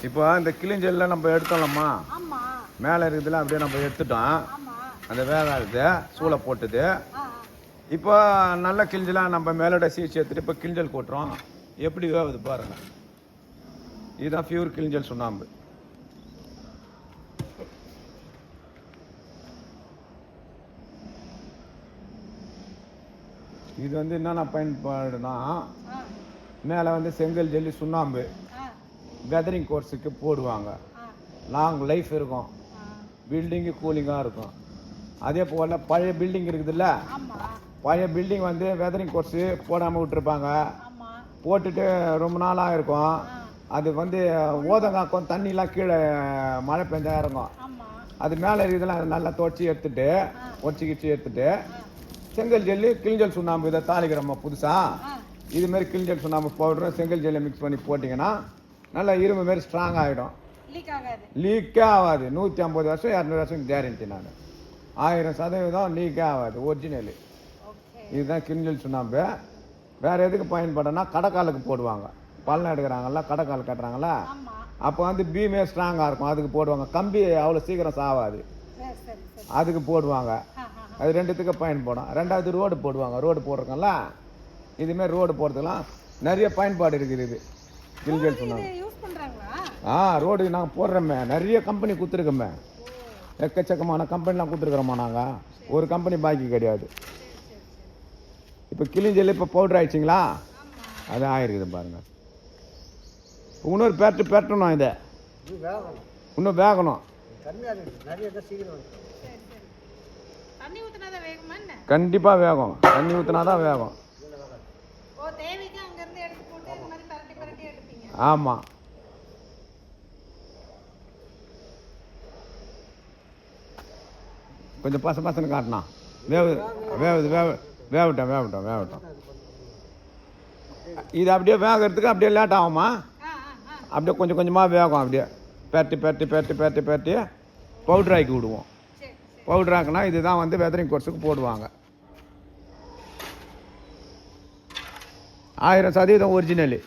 இப்போ இந்த கிளிஞ்செல்லாம் நம்ம எடுத்தோம்லம்மா, மேலே இருக்குதுல அப்படியே நம்ம எடுத்துட்டோம். அந்த வேகாது சூளை போட்டுது. இப்போ நல்ல கிளிஞ்சலாம் நம்ம மேலோட சீச்சு எடுத்துட்டு இப்போ கிளிஞ்சல் போட்டுறோம். எப்படி வேகுது பாருங்க. இதுதான் பியூர் கிளிஞ்சல் சுண்ணாம்பு. இது வந்து என்னென்ன பயன்பாடுனா, மேலே வந்து செங்கல் ஜல்லி சுண்ணாம்பு வெதரிங் கோர்ஸுக்கு போடுவாங்க. லாங் லைஃப் இருக்கும், பில்டிங்கு கூலிங்காக இருக்கும். அதே போல் பழைய பில்டிங் இருக்குதுல்ல, பழைய பில்டிங் வந்து வெதரிங் கோர்ஸு போடாமல் விட்டுருப்பாங்க. போட்டுட்டு ரொம்ப நாளாக இருக்கும். அது வந்து ஓதங்காக்கும் தண்ணிலாம் கீழே மழை பெஞ்சா இறங்கும். அது மேலே இருக்குதுலாம் அதை நல்லா துவச்சி எடுத்துட்டு ஒச்சிக்கிச்சு எடுத்துட்டு செங்கல் ஜல்லி கிளிஞ்சல் சுண்ணாம்பு இதை தாளிக்கிறோம்மா புதுசாக. இதுமாரி கிளிஞ்சல் சுண்ணாம்பு பவுடரும் செங்கல் ஜெல்லை மிக்ஸ் பண்ணி போட்டிங்கன்னா நல்லா இரும்பு மாரி ஸ்ட்ராங் ஆகிடும். லீக்கே ஆகாது. 150 வருஷம் 200 வருஷம் கேரண்டி. நான் 1000% லீக்கே ஆகாது. ஒரிஜினலு இதுதான் கிளிஞ்சல் சுண்ணாம்பு. வேறு எதுக்கு பயன்படுனா கடைக்காலுக்கு போடுவாங்க. பள்ளம் எடுக்கிறாங்கல்ல, கடைக்கால் கட்டுறாங்களா, அப்போ வந்து பீமே ஸ்ட்ராங்காக இருக்கும், அதுக்கு போடுவாங்க. கம்பி அவ்வளோ சீக்கிரம் சாவாது, அதுக்கு போடுவாங்க. அது ரெண்டுத்துக்கு பயன்படும். ரெண்டாவது ரோடு போடுவாங்க. ரோடு போடுறோங்கல்ல, இதுமாரி ரோடு போடுறதுலாம் நிறைய பயன்பாடு இருக்குது. இது கிளிஞ்சல் சுண்ணாம்பு. ரோடு நாங்கள் போடுறோமே, நிறைய கம்பெனி கொடுத்துருக்கோமே, எக்கச்சக்கமான கம்பெனிலாம் கொடுத்துருக்குறோம்மா. நாங்கள் ஒரு கம்பெனி பாக்கி கிடையாது. இப்போ கிளிஞ்சல் இப்போ பவுடர் ஆயிடுச்சிங்களா, அது ஆயிருக்குது பாருங்கள். இன்னொரு பெரட்டணும். இதை இன்னும் வேகணும். கண்டிப்பாக வேகும். தண்ணி ஊற்றினாதான் வேகும். ஆமாம். கொஞ்சம் பசன்னு காட்டினா வேகட்டும். இது அப்படியே வேகிறதுக்கு அப்படியே லேட் ஆகுமா, அப்படியே கொஞ்சம் கொஞ்சமாக வேகும். அப்படியே பெரட்டி பவுடர் ஆக்கி விடுவோம். பவுடர் ஆக்கினா இதுதான் வந்து வெதரிங் கோர்ஸுக்கு போடுவாங்க. 1000% ஒரிஜினலு.